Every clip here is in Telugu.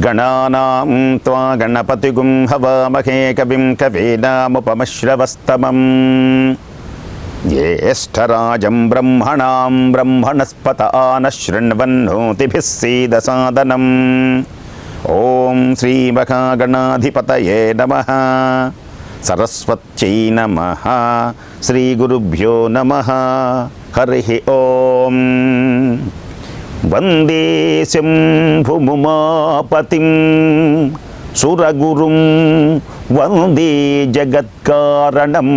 గణానాం త్వా గణపతిగుం హవామహే కవిం కవీనాముపమశ్రవస్తమం జ్యేష్ఠరాజం బ్రహ్మణాం బ్రహ్మణస్పత ఆనశృణ్వన్నోతిభిः సీదసాదనం. ఓం శ్రీ మహాగణాధిపతయే నమః. సరస్వత్యై నమః. శ్రీ గురుభ్యో నమః. హరి ఓం. వందే శంభుముమాపతిం సురగురుం వందే జగత్కారణం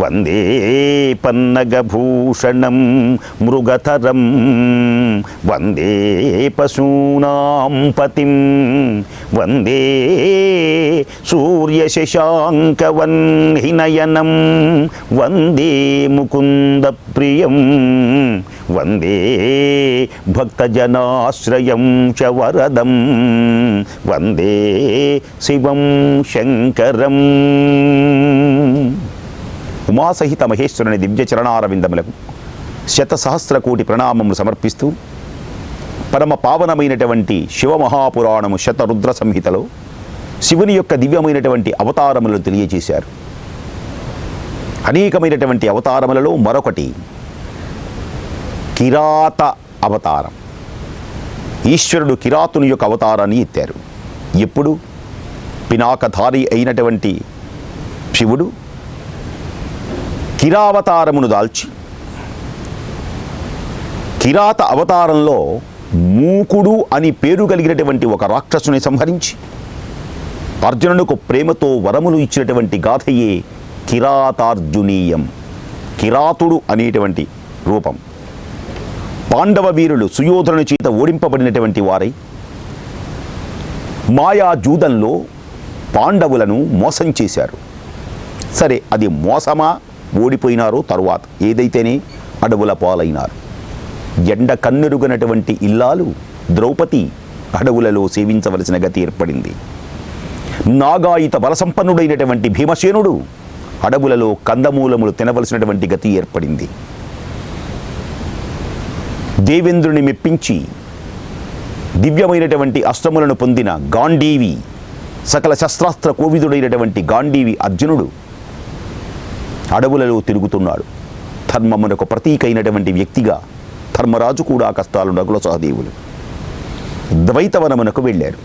వందే పన్నగభూషణం మృగతరం వందే పశూనాం పతిం వందే సూర్యశశాంకవన్హినయనం వందే ముకుందప్రియం వందే భక్తజనాశ్రయం చ వరదం వందే శివం శంకరం. ఉమాసహిత మహేశ్వరుని దివ్య చరణారవిందములకు శతసహస్రకోటి ప్రణామములు సమర్పిస్తూ పరమ పావనమైనటువంటి శివమహాపురాణము శతరుద్ర సంహితలో శివుని యొక్క దివ్యమైనటువంటి అవతారములను తెలియజేశారు. అనేకమైనటువంటి అవతారములలో మరొకటి కిరాత అవతారం. ఈశ్వరుడు కిరాతుని యొక్క అవతారాన్ని ఎత్తారు. ఎప్పుడు పినాకధారి అయినటువంటి శివుడు కిరావతారమును దాల్చి కిరాత అవతారంలో మూకుడు అని పేరు కలిగినటువంటి ఒక రాక్షసుని సంహరించి అర్జునునికి ప్రేమతో వరములు ఇచ్చినటువంటి గాథయే కిరాతార్జునీయం. కిరాతుడు అనేటువంటి రూపం. పాండవ వీరులు సుయోధనుని చేత ఓడింపబడినటువంటి వారై మాయాజూదంలో పాండవులను మోసం చేశారు. సరే, అది మోసమా, ఓడిపోయినారో తరువాత ఏదైతేనే అడవుల పాలైనారు. ఎండ కన్నెరుగనటువంటి ఇల్లాలు ద్రౌపది అడవులలో సేవించవలసిన గతి ఏర్పడింది. నాగాయుత బలసంపన్నుడైనటువంటి భీమసేనుడు అడవులలో కందమూలములు తినవలసినటువంటి గతి ఏర్పడింది. దేవేంద్రుని మెప్పించి దివ్యమైనటువంటి అస్త్రములను పొందిన గాంధీవి, సకల శస్త్రాస్త్ర కోవిదుడైనటువంటి గాంధీవి అర్జునుడు అడవులలో తిరుగుతున్నాడు. ధర్మమునకు ప్రతీకైనటువంటి వ్యక్తిగా ధర్మరాజు కూడా కష్టాలు నకుల సహదేవులు ద్వైతవనమునకు వెళ్ళారు.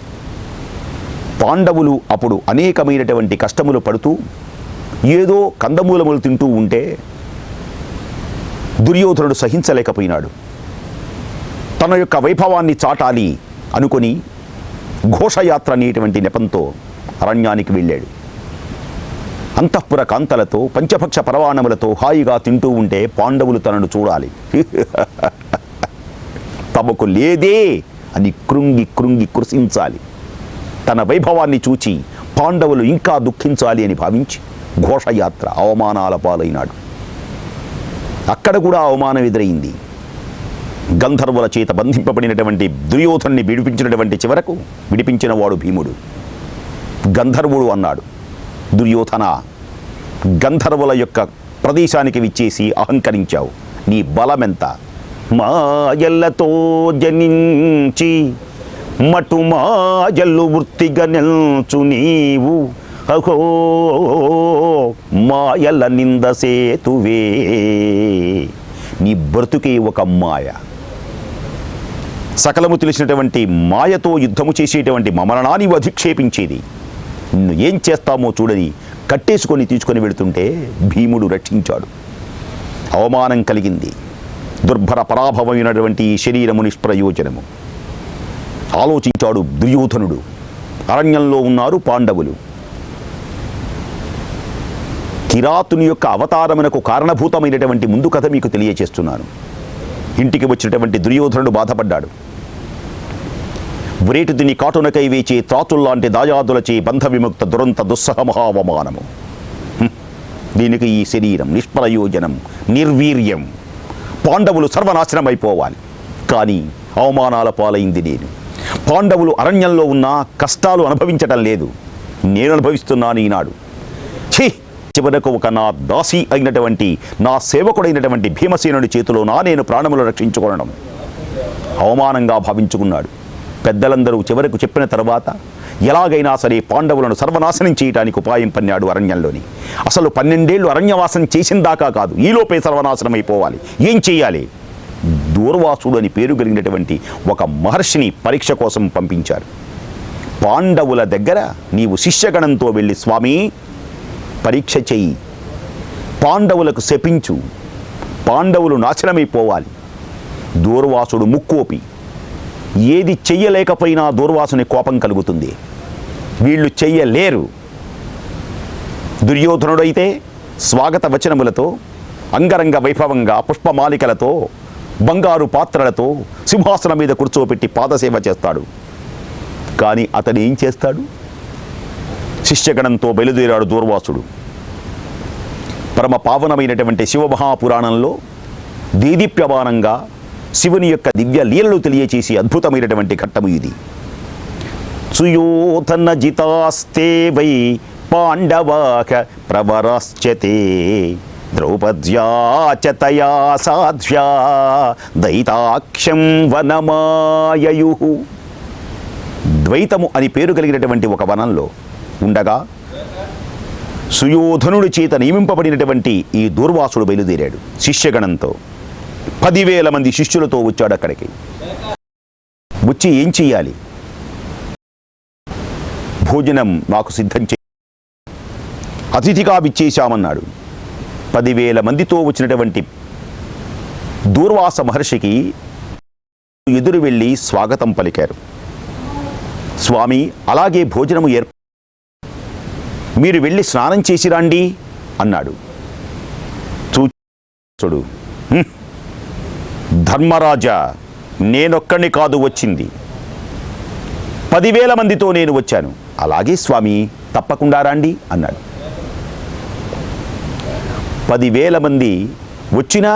పాండవులు అప్పుడు అనేకమైనటువంటి కష్టములు పడుతూ ఏదో కందమూలములు తింటూ ఉంటే దుర్యోధనుడు సహించలేకపోయినాడు. తన యొక్క వైభవాన్ని చాటాలి అనుకొని ఘోషయాత్ర అనేటువంటి నెపంతో అరణ్యానికి వెళ్ళాడు. అంతఃపుర కాంతలతో పంచభక్ష పరవాణములతో హాయిగా తింటూ ఉంటే పాండవులు తనను చూడాలి. తమకు లేదే అని కృంగి కృంగి కృషించాలి. తన వైభవాన్ని చూచి పాండవులు ఇంకా దుఃఖించాలి అని భావించి ఘోషయాత్ర అవమానాల పాలైనాడు. అక్కడ కూడా అవమానం ఎదురైంది. గంధర్వుల చేత బంధింపబడినటువంటి దుర్యోధన్ని విడిపించినటువంటి చివరకు విడిపించిన వాడు భీముడు. గంధర్వుడు అన్నాడు, దుర్యోధన, గంధర్వుల యొక్క ప్రదేశానికి విచ్చేసి అహంకరించావు. నీ బలమెంత? మాయల్లతో జనించి మటు మాయల్లు వృత్తిగా నెల్చు నీవు అహో మాయల నింద సేతువే. నీ బ్రతుకే ఒక మాయ. సకలము తెలిసినటువంటి మాయతో యుద్ధము చేసేటువంటి మమరణాన్ని అధిక్షేపించేది. నిన్ను ఏం చేస్తామో చూడని కట్టేసుకొని తీసుకొని వెళుతుంటే భీముడు రక్షించాడు. అవమానం కలిగింది. దుర్భర పరాభవమైనటువంటి ఈ శరీరము నిష్ప్రయోజనము. ఆలోచించాడు దుర్యోధనుడు. అరణ్యంలో ఉన్నారు పాండవులు. కిరాతుని యొక్క అవతారమునకు కారణభూతమైనటువంటి ముందు కథ మీకు తెలియచేస్తున్నాను. ఇంటికి వచ్చినటువంటి దుర్యోధనుడు బాధపడ్డాడు. వ్రేటు తిని కాటునకై వేచే త్రాతుల్లాంటి దాయాదులచే బంధ విముక్త దురంత దుస్సహ మహావమానము. దీనికి ఈ శరీరం నిష్ప్రయోజనం, నిర్వీర్యం. పాండవులు సర్వనాశనం అయిపోవాలి. కానీ అవమానాల పాలైంది నేను. పాండవులు అరణ్యంలో ఉన్న కష్టాలు అనుభవించటం లేదు, నేను అనుభవిస్తున్నాను ఈనాడు. ఛీ, చివరకు ఒక నా దాసి అయినటువంటి నా సేవకుడైనటువంటి భీమసేనుడి చేతిలో నేను ప్రాణములు రక్షించుకోవడం అవమానంగా భావించుకున్నాడు. పెద్దలందరూ చివరకు చెప్పిన తర్వాత ఎలాగైనా సరే పాండవులను సర్వనాశనం చేయడానికి ఉపాయం పన్నాడు అరణ్యంలోని. అసలు 12 ఏళ్ళు అరణ్యవాసం చేసిన దాకా కాదు, ఈలోపే సర్వనాశనం అయిపోవాలి. ఏం చేయాలి? దూర్వాసుడు అని పేరు కలిగినటువంటి ఒక మహర్షిని పరీక్ష కోసం పంపించారు. పాండవుల దగ్గర నీవు శిష్యగణంతో వెళ్ళి, స్వామి పరీక్ష చెయ్యి, పాండవులకు శపించు, పాండవులు నాశనమైపోవాలి. దూర్వాసుడు ముక్కోపి, ఏది చెయ్యలేకపోయినా దూర్వాసుని కోపం కలుగుతుంది. వీళ్ళు చెయ్యలేరు. దుర్యోధనుడైతే స్వాగత వచనములతో, అంగరంగ వైభవంగా పుష్పమాలికలతో, బంగారు పాత్రలతో సింహాసనం మీద కూర్చోపెట్టి పాదసేవ చేస్తాడు. కానీ అతను ఏం చేస్తాడు? శిష్యగణంతో బయలుదేరాడు దూర్వాసుడు. పరమ పావనమైనటువంటి శివమహాపురాణంలో దేదీప్యమానంగా శివుని యొక్క దివ్య లీలలు తెలియచేసి అద్భుతమైనటువంటి ఘట్టము ఇది. సుయోధన జితాస్తే వై పాండవాక ప్రవరాశ్చతే ద్రౌపద్యా చ తయా సాధ్వ్యా దైతాక్షం వనమాయయు. ద్వైతము అని పేరు కలిగినటువంటి ఒక వనంలో ఉండగా సుయోధనుడి చేత నియమింపబడినటువంటి ఈ దూర్వాసుడు బయలుదేరాడు శిష్యగణంతో. 10,000 మంది శిష్యులతో వచ్చాడు అక్కడికి. వచ్చి ఏం చెయ్యాలి? భోజనం నాకు సిద్ధం చే, అతిథిగా విచ్చేశామన్నాడు. 10,000 మందితో వచ్చినటువంటి దూర్వాస మహర్షికి ఎదురు వెళ్ళి స్వాగతం పలికారు. స్వామి, అలాగే భోజనము మీరు వెళ్ళి స్నానం చేసి రండి అన్నాడు. చూడు, ధర్మరాజా, నేనొక్కడిని కాదు వచ్చింది, 10,000 మందితో నేను వచ్చాను. అలాగే స్వామి, తప్పకుండా రండి అన్నాడు. 10,000 మంది వచ్చినా,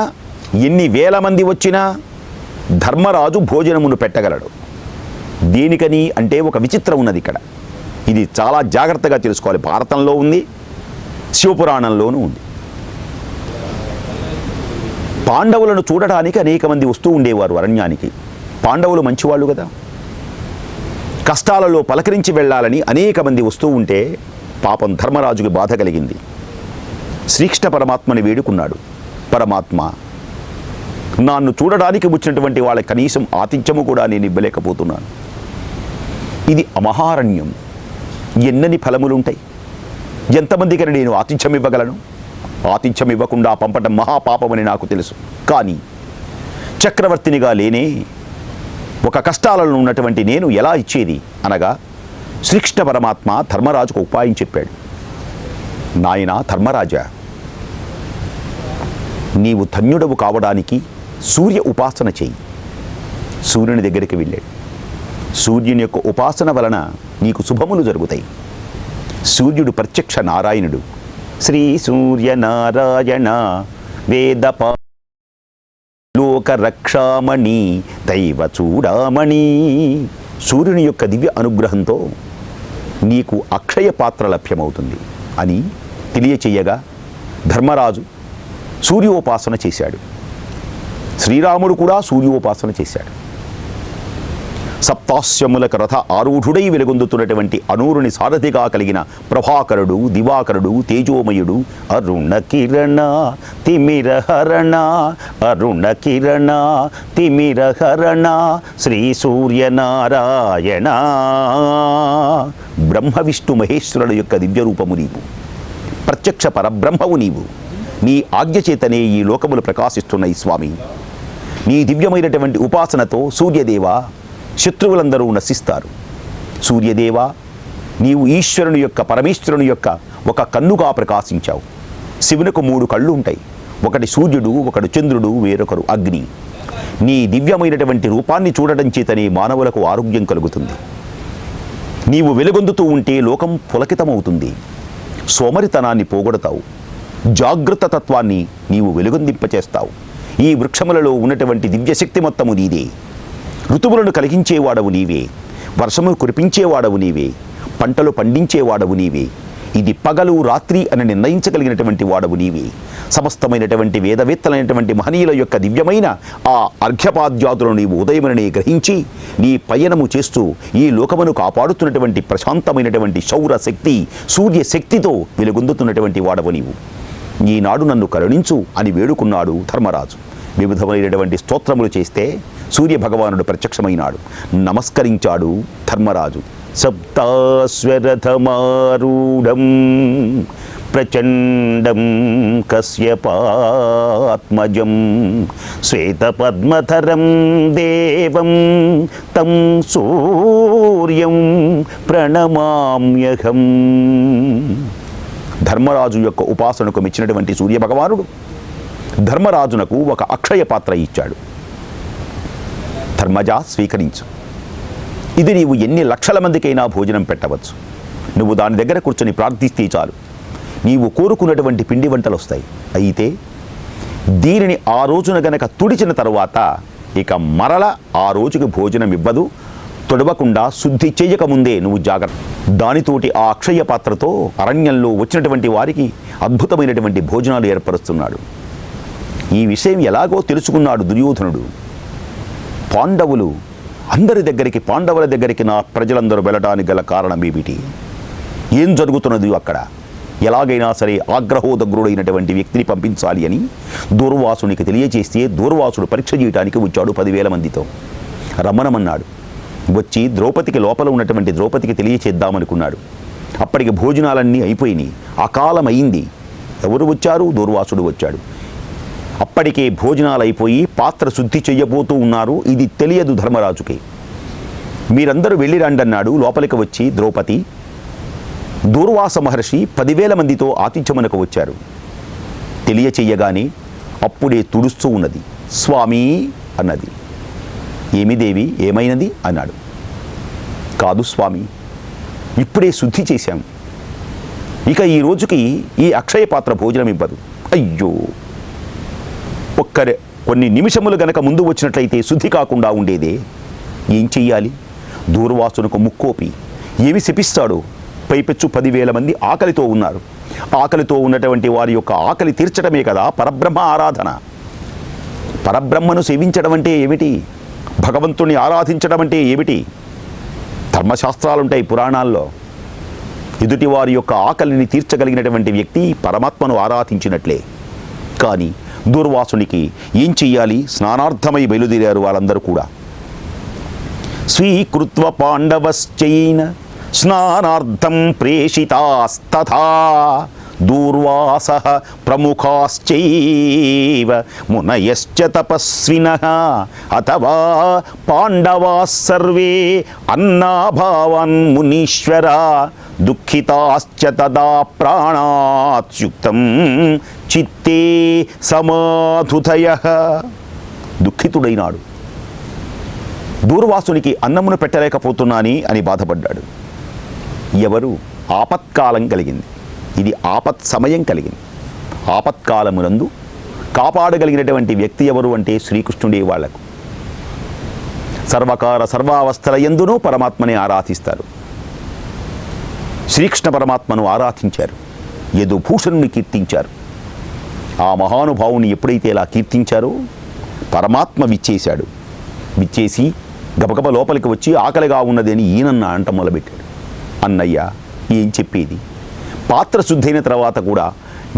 ఎన్ని వేల మంది వచ్చినా ధర్మరాజు భోజనమును పెట్టగలడు. దేనికని అంటే ఒక విచిత్రం ఉన్నది ఇక్కడ. ఇది చాలా జాగ్రత్తగా తెలుసుకోవాలి. భారతంలో ఉంది, శివపురాణంలోనూ ఉంది. పాండవులను చూడడానికి అనేక మంది వస్తూ ఉండేవారు అరణ్యానికి. పాండవులు మంచివాళ్ళు కదా, కష్టాలలో పలకరించి వెళ్ళాలని అనేక మంది వస్తూ ఉంటే పాపం ధర్మరాజుకి బాధ కలిగింది. శ్రీకృష్ణ పరమాత్మని వేడుకున్నాడు. పరమాత్మ, నన్ను చూడడానికి వచ్చినటువంటి వాళ్ళకి కనీసం ఆతిథ్యము కూడా నేను ఇవ్వలేకపోతున్నాను. ఇది అమహారణ్యం, ఎన్నని ఫలములుంటాయి, ఎంతమందికని నేను ఆతిథ్యం ఇవ్వగలను? ఆతిథ్యం ఇవ్వకుండా పంపడం మహాపాపమని నాకు తెలుసు. కానీ చక్రవర్తినిగా లేనే ఒక కష్టాలలో ఉన్నటువంటి నేను ఎలా ఇచ్చేది అనగా శ్రీకృష్ణ పరమాత్మ ధర్మరాజుకు ఉపాయం చెప్పాడు. నాయనా ధర్మరాజా, నీవు ధన్యుడవు కావడానికి సూర్య ఉపాసన చెయ్యి. సూర్యుని దగ్గరికి వెళ్ళాడు. సూర్యుని యొక్క ఉపాసన వలన నీకు శుభములు జరుగుతాయి. సూర్యుడు ప్రత్యక్ష నారాయణుడు. శ్రీ సూర్యనారాయణ వేదపా లోకరక్షామణి దైవ చూడామణి. సూర్యుని యొక్క దివ్య అనుగ్రహంతో నీకు అక్షయ పాత్ర లభ్యమవుతుంది అని తెలియచేయగా ధర్మరాజు సూర్యోపాసన చేశాడు. శ్రీరాముడు కూడా సూర్యోపాసన చేశాడు. సప్తాస్యములకు రథ ఆరూఢుడై వెలుగొందుతున్నటువంటి అనూరుని సారథిగా కలిగిన ప్రభాకరుడు, దివాకరుడు, తేజోమయుడు, అరుణ కిరణ తిమిరహరణ, అరుణ కిరణ తిమిరహరణ, శ్రీ సూర్యనారాయణ. బ్రహ్మ విష్ణు మహేశ్వరుల యొక్క దివ్యరూపము నీవు, ప్రత్యక్ష పరబ్రహ్మవు నీవు. నీ ఆజ్ఞ చేతనే ఈ లోకములు ప్రకాశిస్తున్నాయి స్వామి. నీ దివ్యమైనటువంటి ఉపాసనతో సూర్యదేవ శత్రువులందరూ నశిస్తారు. సూర్యదేవ, నీవు ఈశ్వరుని యొక్క పరమేశ్వరుని యొక్క ఒక కన్నుగా ప్రకాశించావు. శివునికి 3 కళ్ళు ఉంటాయి. ఒకటి సూర్యుడు, ఒకడు చంద్రుడు, వేరొకరు అగ్ని. నీ దివ్యమైనటువంటి రూపాన్ని చూడడం చేతనే మానవులకు ఆరోగ్యం కలుగుతుంది. నీవు వెలుగొందుతూ ఉంటే లోకం పులకితమవుతుంది. సోమరితనాన్ని పోగొడతావు. జాగృత తత్వాన్ని నీవు వెలుగొందింపచేస్తావు. ఈ వృక్షములలో ఉన్నటువంటి దివ్యశక్తి మొత్తము నీదే. ఋతువులను కలిగించేవాడవు నీవే. వర్షమును కురిపించేవాడవు నీవే. పంటలు పండించేవాడవు నీవే. ఇది పగలు రాత్రి అని నిర్ణయించగలిగినటువంటి వాడవు నీవే. సమస్తమైనటువంటి వేదవేత్తలైనటువంటి మహనీయుల యొక్క దివ్యమైన ఆ అర్ఘ్యపాద్యాదులను నీవు ఉదయముననే గ్రహించి నీ పయనము చేస్తూ ఈ లోకమును కాపాడుతున్నటువంటి ప్రశాంతమైనటువంటి సౌరశక్తి సూర్యశక్తితో వెలుగొందుతున్నటువంటి వాడవు నీవు. ఈనాడు నన్ను కరుణించు అని వేడుకున్నాడు ధర్మరాజు. వివిధమైనటువంటి స్తోత్రములు చేస్తే సూర్యభగవానుడు ప్రత్యక్షమైనాడు. నమస్కరించాడు ధర్మరాజు. సప్తాశ్వరథమారూఢం ప్రచండం కశ్యపాత్మజం శ్వేతపద్మధరం దేవం తం సూర్యం ప్రణమామ్యహం. ధర్మరాజు యొక్క ఉపాసనకు మెచ్చినటువంటి సూర్యభగవానుడు ధర్మరాజునకు ఒక అక్షయ పాత్ర ఇచ్చాడు. ధర్మజా, స్వీకరించు. ఇది నీవు ఎన్ని లక్షల మందికైనా భోజనం పెట్టవచ్చు. నువ్వు దాని దగ్గర కూర్చొని ప్రార్థిస్తే చాలు, నీవు కోరుకున్నటువంటి పిండి వంటలు వస్తాయి. అయితే దీనిని ఆ రోజున గనక తుడిచిన తరువాత ఇక మరల ఆ రోజుకి భోజనం ఇవ్వదు. తొడవకుండా శుద్ధి చేయకముందే నువ్వు జాగ్రత్త. దానితోటి ఆ అక్షయ పాత్రతో అరణ్యంలో వచ్చినటువంటి వారికి అద్భుతమైనటువంటి భోజనాలు ఏర్పరుస్తున్నాడు. ఈ విషయం ఎలాగో తెలుసుకున్నాడు దుర్యోధనుడు. పాండవులు అందరి దగ్గరికి, పాండవుల దగ్గరికి నా ప్రజలందరూ వెళ్ళడానికి గల కారణం ఏమిటి? ఏం జరుగుతున్నది అక్కడ? ఎలాగైనా సరే ఆగ్రహోదగ్రుడైనటువంటి వ్యక్తిని పంపించాలి అని దూర్వాసునికి తెలియజేస్తే దూర్వాసుడు పరీక్ష చేయడానికి వచ్చాడు 10,000 మందితో. రమ్మనమన్నాడు. వచ్చి ద్రౌపదికి లోపల ఉన్నటువంటి ద్రౌపదికి తెలియచేద్దామనుకున్నాడు. అప్పటికి భోజనాలన్నీ అయిపోయినాయి. అకాలం అయింది. ఎవరు వచ్చారు? దూర్వాసుడు వచ్చాడు. అప్పటికే భోజనాలు అయిపోయి పాత్ర శుద్ధి చెయ్యబోతూ ఉన్నారు. ఇది తెలియదు ధర్మరాజుకి. మీరందరూ వెళ్ళి రండి అన్నాడు. లోపలికి వచ్చి ద్రౌపది, దూర్వాస మహర్షి 10,000 మందితో ఆతిథ్యమునకు వచ్చారు. తెలియచెయ్యగానే అప్పుడే తుడుస్తూ ఉన్నది. స్వామి అన్నది. ఏమి దేవి, ఏమైనది అన్నాడు. కాదు స్వామి, ఇప్పుడే శుద్ధి చేశాం. ఇక ఈ రోజుకి ఈ అక్షయ పాత్ర భోజనం ఇవ్వదు. అయ్యో, కొన్ని నిమిషములు గనక ముందు వచ్చినట్లయితే శుద్ధి కాకుండా ఉండేదే. ఏం చెయ్యాలి? దూర్వాసునకు ముక్కోపి ఏమి శపిస్తాడో. పైపెచ్చు 10,000 మంది ఆకలితో ఉన్నారు. ఆకలితో ఉన్నటువంటి వారి యొక్క ఆకలి తీర్చడమే కదా పరబ్రహ్మ ఆరాధన. పరబ్రహ్మను సేవించడం అంటే ఏమిటి? భగవంతుని ఆరాధించడం అంటే ఏమిటి? ధర్మశాస్త్రాలుంటాయి పురాణాల్లో. ఎదుటి వారి యొక్క ఆకలిని తీర్చగలిగినటువంటి వ్యక్తి పరమాత్మను ఆరాధించినట్లే. కానీ దూర్వాసునికి ఏం చెయ్యాలి? స్నానార్థమై బయలుదేరారు వాళ్ళందరూ కూడా. స్వీకృత్వ పాండవశ్చైన స్నానార్థం ప్రేషితాస్తథా దూర్వాసః ప్రముఖాశ్చైవ మునయశ్చ తపస్వినః అథవా పాండవాः సర్వే అన్నాభావాన్ మునీశ్వరా దుఃఖితాశ్చ తదా ప్రాణాత్యుక్తం చిత్తే సమాధుతయః. దుఃఖితుడైనాడు. దూర్వాసునికి అన్నమును పెట్టలేకపోతున్నాని అని బాధపడ్డాడు. ఎవరు? ఆపత్కాలం కలిగింది. ఇది ఆపత్ సమయం కలిగింది. ఆపత్కాలమునందు కాపాడగలిగినటువంటి వ్యక్తి ఎవరు అంటే శ్రీకృష్ణుడే. వాళ్లకు సర్వకాల సర్వావస్థల యందునూ పరమాత్మని ఆరాధిస్తారు. శ్రీకృష్ణ పరమాత్మను ఆరాధించారు. యదుభూషణుని కీర్తించారు. ఆ మహానుభావుని ఎప్పుడైతే ఇలా కీర్తించారో పరమాత్మ విచ్చేశాడు. విచ్చేసి గబగబ లోపలికి వచ్చి ఆకలిగా ఉన్నదని ఈయనన్న అంట మొదలుపెట్టాడు. అన్నయ్య, ఏం చెప్పేది? పాత్ర శుద్ధైన తర్వాత కూడా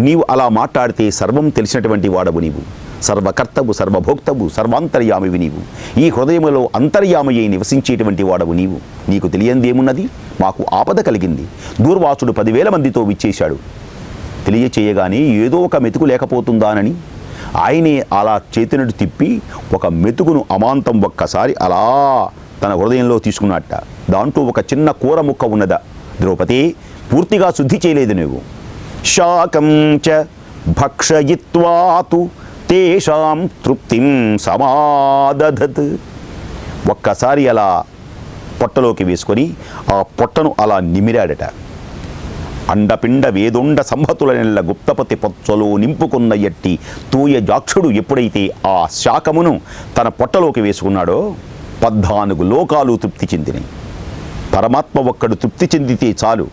నీవు అలా మాట్లాడితే సర్వం తెలిసినటువంటి వాడవు నీవు. సర్వకర్తవు, సర్వభోక్తవు, సర్వాంతర్యామివి నీవు. ఈ హృదయములో అంతర్యామయ్యి నివసించేటువంటి వాడవు నీవు. నీకు తెలియందేమున్నది? మాకు ఆపద కలిగింది. దూర్వాసుడు 10,000 మందితో విచ్చేశాడు. తెలియచేయగానే ఏదో ఒక మెతుకు లేకపోతుందానని ఆయనే అలా చేతినట్టు తిప్పి ఒక మెతుకును అమాంతం ఒక్కసారి అలా తన హృదయంలో తీసుకున్నట్ట. దాంట్లో ఒక చిన్న కూర ముక్క ఉన్నదా. ద్రౌపది, పూర్తిగా శుద్ధి చేయలేదు నువ్వు. శాకం చ భక్షయిత్వాతు తేషాం తృప్తిం సమాదధత్. ఒక్కసారి అలా పొట్టలోకి వేసుకొని ఆ పొట్టను అలా నిమిరాడట. అండపిండ వేదొండ సంహతుల నెల్ల గుప్తపతి పొచ్చలో నింపుకున్న ఎట్టి తూయ జాక్షుడు ఎప్పుడైతే ఆ శాకమును తన పొట్టలోకి వేసుకున్నాడో 14 లోకాలు తృప్తి చెందినాయి. పరమాత్మ ఒక్కడు తృప్తి చెందితే చాలు,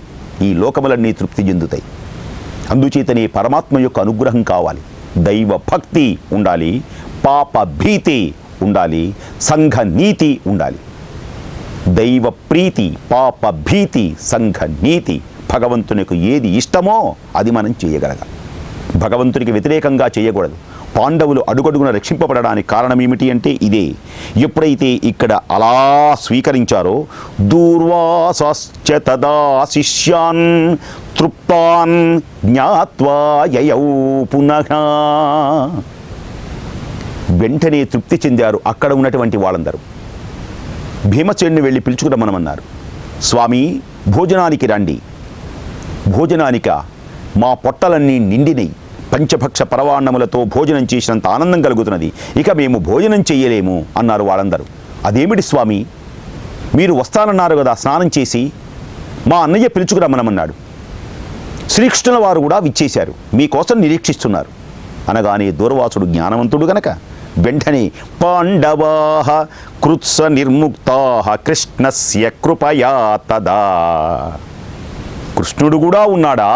ఈ లోకములన్నీ తృప్తి చెందుతాయి. అందుచేతనే పరమాత్మ యొక్క అనుగ్రహం కావాలి. దైవ భక్తి ఉండాలి, పాప భీతి ఉండాలి, సంఘ నీతి ఉండాలి. దైవ ప్రీతి, పాప భీతి, సంఘ నీతి, భగవంతునికి ఏది ఇష్టమో అది మనం చేయగలగాలి. భగవంతునికి వ్యతిరేకంగా చేయకూడదు. పాండవులు అడుగడుగున రక్షింపబడడానికి కారణం ఏమిటి అంటే ఇదే. ఎప్పుడైతే ఇక్కడ అలా స్వీకరించారో దూర్వాసశ్చ తదా శిష్యాన్ తృప్తాన్ జ్ఞాత్వా యయౌ పునః, వెంటనే తృప్తి చెందారు అక్కడ ఉన్నటువంటి వాళ్ళందరూ. భీమసేనుని వెళ్ళి పిలుచుకురమ్మనమన్నారు. స్వామి, భోజనానికి రండి. భోజనానిక మా పొట్టలన్నీ నిండినై, పంచభక్ష పరవాన్నములతో భోజనం చేసినంత ఆనందం కలుగుతున్నది, ఇక మేము భోజనం చెయ్యలేము అన్నారు వాళ్ళందరూ. అదేమిటి స్వామి, మీరు వస్తానన్నారు కదా స్నానం చేసి, మా అన్నయ్య పిలుచుకురమ్మనమన్నాడు. శ్రీకృష్ణుల వారు కూడా విచ్చేశారు, మీకోసం నిరీక్షిస్తున్నారు అనగానే దూర్వాసుడు జ్ఞానవంతుడు గనక వెంటనే పాండవాః కృత్స నిర్ముక్తాః కృష్ణస్య కృపయా తదా. కృష్ణుడు కూడా ఉన్నాడా?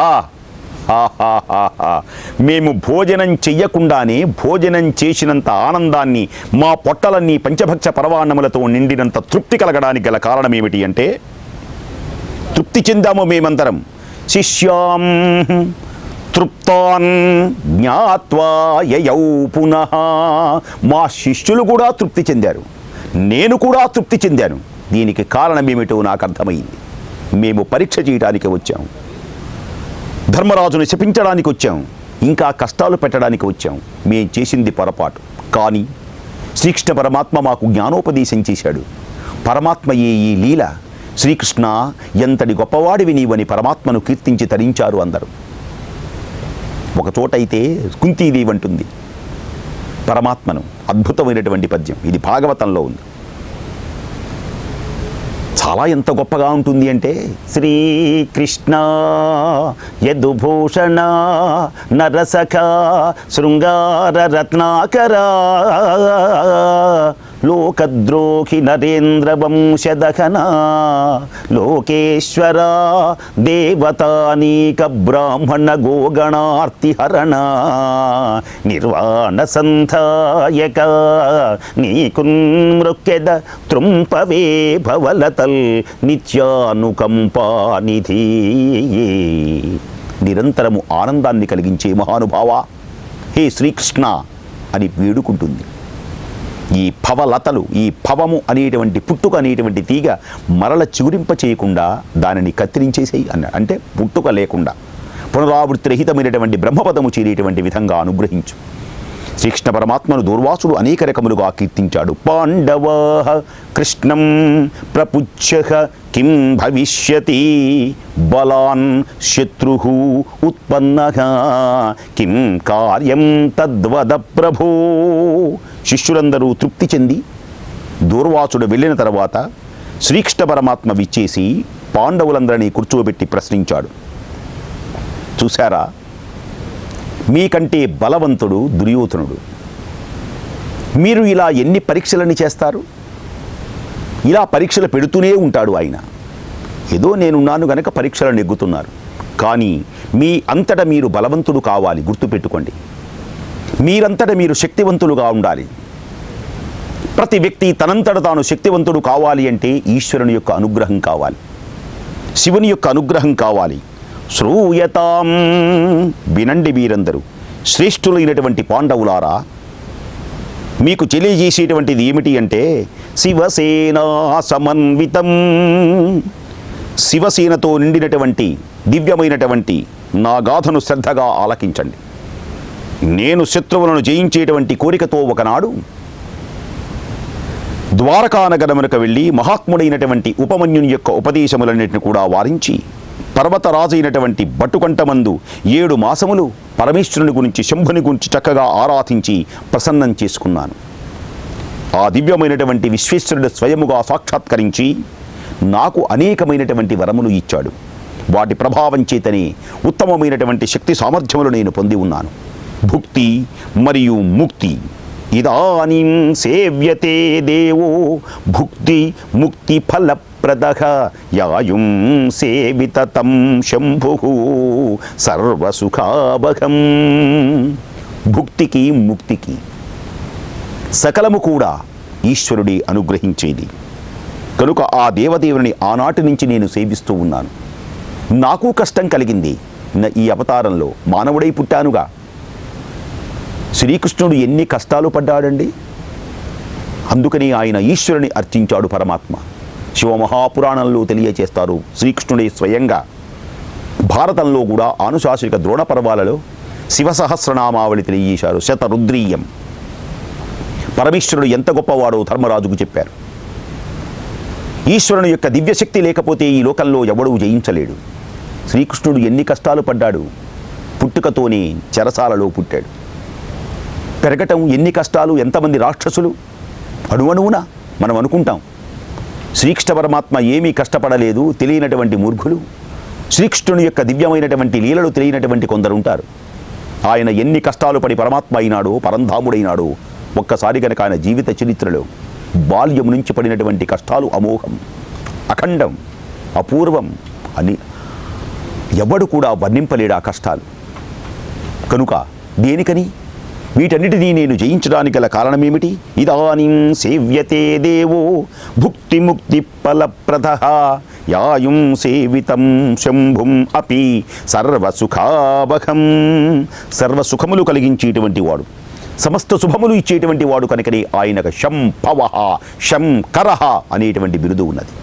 మేము భోజనం చెయ్యకుండానే భోజనం చేసినంత ఆనందాన్ని, మా పొట్టలన్నీ పంచభక్ష పరవాన్నములతో నిండినంత తృప్తి కలగడానికి గల కారణం ఏమిటి అంటే తృప్తి చెందాము మేమందరం. శిష్యాం తృప్తాన్ జ్ఞాత్వా యయౌ పునః, మా శిష్యులు కూడా తృప్తి చెందారు, నేను కూడా తృప్తి చెందాను. దీనికి కారణం ఏమిటో నాకు అర్థమైంది. మేము పరీక్ష చేయడానికి వచ్చాం, ధర్మరాజును శపించడానికి వచ్చాం, ఇంకా కష్టాలు పెట్టడానికి వచ్చాం. మేం చేసింది పొరపాటు, కానీ శ్రీకృష్ణ పరమాత్మ మాకు జ్ఞానోపదేశం చేశాడు. పరమాత్మయే ఈ లీల. శ్రీకృష్ణ, ఎంతటి గొప్పవాడివి నీవని పరమాత్మను కీర్తించి తరించారు అందరూ. ఒకచోటైతే కుంతీదేవి అంటుంది పరమాత్మను, అద్భుతమైనటువంటి పద్యం, ఇది భాగవతంలో ఉంది. చాలా ఎంత గొప్పగా ఉంటుంది అంటే, శ్రీకృష్ణ యదుభూషణ నరసఖ శృంగార రత్నాకర లోకద్రోహి నరేంద్ర వంశదహన లోకేశ్వర దేవతానీక బ్రాహ్మణ గోగణార్తిహరణ నిర్వాణ సంధాయక నీకున్మృక్కెద త్రుంపవే భవలతల్ నిత్యానుకంపానిధి. నిరంతరము ఆనందాన్ని కలిగించే మహానుభావ, హే శ్రీకృష్ణ అని వేడుకుంటుంది. ఈ భవలతలు, ఈ భవము అనేటువంటి పుట్టుక అనేటువంటి తీగ మరల చిగురింప చేయకుండా దానిని కత్తిరించేసేయి అన్నాడు. అంటే పుట్టుక లేకుండా పునరావృత్తి రహితమైనటువంటి బ్రహ్మపదము చేరేటువంటి విధంగా అనుగ్రహించు. శ్రీకృష్ణ పరమాత్మను దూర్వాసుడు అనేక రకములుగా కీర్తించాడు. పాండవాః కృష్ణం ప్రపుచ్ఛః కిం భవిష్యతి బలాన్ శత్రుః ఉత్పన్నః కిం కార్యం తద్వద ప్రభో. శిష్యులందరూ తృప్తి చెంది దూర్వాసుడు వెళ్ళిన తర్వాత శ్రీకృష్ణ పరమాత్మ విచ్చేసి పాండవులందరినీ కూర్చోబెట్టి ప్రశ్నించాడు. చూశారా, మీకంటే బలవంతుడు దుర్యోధనుడు. మీరు ఇలా ఎన్ని పరీక్షలని చేస్తారు? ఇలా పరీక్షలు పెడుతూనే ఉంటాడు ఆయన. ఏదో నేనున్నాను గనక పరీక్షలు నెగ్గుతున్నారు. కానీ మీ అంతటా మీరు బలవంతుడు కావాలి, గుర్తుపెట్టుకోండి. మీరంతటా మీరు శక్తివంతులుగా ఉండాలి. ప్రతి వ్యక్తి తనంతట తాను శక్తివంతుడు కావాలి అంటే ఈశ్వరుని యొక్క అనుగ్రహం కావాలి, శివుని యొక్క అనుగ్రహం కావాలి. శ్రూయతాం, వినండి మీరందరూ, శ్రేష్ఠులైనటువంటి పాండవులారా, మీకు తెలియజేసేటువంటిది ఏమిటి అంటే శివసేనా సమన్వితం, శివసేనతో నిండినటువంటి దివ్యమైనటువంటి నా గాథను శ్రద్ధగా ఆలకించండి. నేను శత్రువులను జయించేటువంటి కోరికతో ఒకనాడు ద్వారకా నగరమునకు వెళ్ళి మహాత్ముడైనటువంటి ఉపమన్యుని యొక్క ఉపదేశములన్నింటిని కూడా వారించి పర్వతరాజు అయినటువంటి బట్టుకంటమందు 7 మాసములు పరమేశ్వరుని గురించి, శంభుని గురించి చక్కగా ఆరాధించి ప్రసన్నం చేసుకున్నాను. ఆ దివ్యమైనటువంటి విశ్వేశ్వరుడు స్వయముగా సాక్షాత్కరించి నాకు అనేకమైనటువంటి వరములు ఇచ్చాడు. వాటి ప్రభావం చేతనే ఉత్తమమైనటువంటి శక్తి సామర్థ్యములు నేను పొంది ఉన్నాను. భుక్తి మరియు ముక్తి ఇదానీం సేవ్యతే దేవో భుక్తి ముక్తి ఫల ఫలప్రదః యాయుం సేవిత తం శంభుః సర్వసుఖావహం. భుక్తికి ముక్తికి సకలము కూడా ఈశ్వరుడే అనుగ్రహించేది కనుక ఆ దేవదేవుని ఆనాటి నుంచి నేను సేవిస్తూ ఉన్నాను. నాకు కష్టం కలిగింది. ఈ అవతారంలో మానవుడై పుట్టానుగా. శ్రీకృష్ణుడు ఎన్ని కష్టాలు పడ్డాడండి. అందుకని ఆయన ఈశ్వరుని అర్చించాడు పరమాత్మ. శివమహాపురాణంలో తెలియచేస్తారు శ్రీకృష్ణుడే స్వయంగా. భారతంలో కూడా ఆనుశాసనిక ద్రోణ పర్వాలలో శివసహస్రనామావళి తెలియజేశారు. శతరుద్రీయం. పరమేశ్వరుడు ఎంత గొప్పవాడో ధర్మరాజుకు చెప్పారు. ఈశ్వరుని యొక్క దివ్యశక్తి లేకపోతే ఈ లోకంలో ఎవడూ జయించలేడు. శ్రీకృష్ణుడు ఎన్ని కష్టాలు పడ్డాడు. పుట్టుకతోనే చెరసాలలో పుట్టాడు. పెరగటం ఎన్ని కష్టాలు, ఎంతమంది రాక్షసులు. అణువణువున మనం అనుకుంటాం శ్రీకృష్ణ పరమాత్మ ఏమీ కష్టపడలేదు, తెలియనటువంటి మూర్ఖులు. శ్రీకృష్ణుని యొక్క దివ్యమైనటువంటి లీలలు తెలియనటువంటి కొందరు ఉంటారు. ఆయన ఎన్ని కష్టాలు పడి పరమాత్మ అయినాడో, పరంధాముడైనాడో ఒక్కసారి కనుక ఆయన జీవిత చరిత్రలో బాల్యం నుంచి పడినటువంటి కష్టాలు అమోఘం, అఖండం, అపూర్వం అని ఎవడు కూడా వర్ణింపలేడు ఆ కష్టాలు. కనుక దేనికని వీటన్నిటినీ నేను జయించడానికి గల కారణమేమిటి? ఇదానీం సేవ్యతే దేవో భుక్తి ముక్తి ఫలప్రదః యాయుం సేవితం శంభుం అపి సర్వసుఖావహం. సర్వసుఖములు కలిగించేటువంటి వాడు, సమస్త శుభములు ఇచ్చేటువంటి వాడు కనుకనే ఆయనకు శంభవః శంకరః అనేటువంటి బిరుదు ఉన్నది.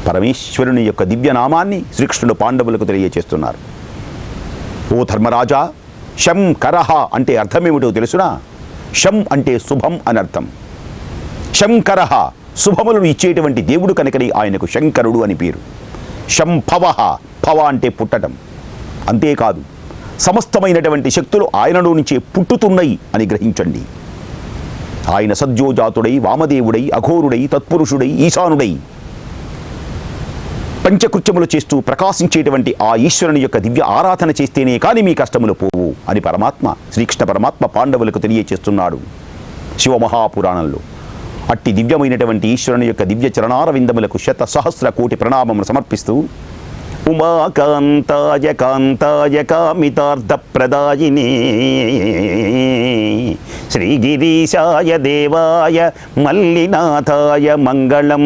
పరమేశ్వరుని యొక్క దివ్యనామాన్ని శ్రీకృష్ణుడు పాండవులకు తెలియచేస్తున్నారు. ఓ ధర్మరాజా, శంకరః అంటే అర్థమేమిటో తెలుసునా? శం అంటే శుభం అని అర్థం. శంకరః శుభములను ఇచ్చేటువంటి దేవుడు కనుకనే ఆయనకు శంకరుడు అని పేరు. శంభవః భవ అంటే పుట్టడం. అంతేకాదు సమస్తమైనటువంటి శక్తులు ఆయనలో నుంచే పుట్టుతున్నాయి అని గ్రహించండి. ఆయన సద్యోజాతుడై, వామదేవుడై, అఘోరుడై, తత్పురుషుడై, ఈశానుడై పంచకృత్యములు చేస్తూ ప్రకాశించేటువంటి ఆ ఈశ్వరుని యొక్క దివ్య ఆరాధన చేస్తేనే కానీ మీ కష్టములు పోవు అని పరమాత్మ, శ్రీకృష్ణ పరమాత్మ పాండవులకు తెలియచేస్తున్నాడు శివమహాపురాణంలో. అట్టి దివ్యమైనటువంటి ఈశ్వరుని యొక్క దివ్య చరణారవిందములకు శత సహస్ర కోటి ప్రణామములు సమర్పిస్తూ ఉమాకాంతాయ కాంతాయ కామితార్థప్రదాయినే శ్రీగిరీశాయ దేవాయ మల్లినాథాయ మంగళం.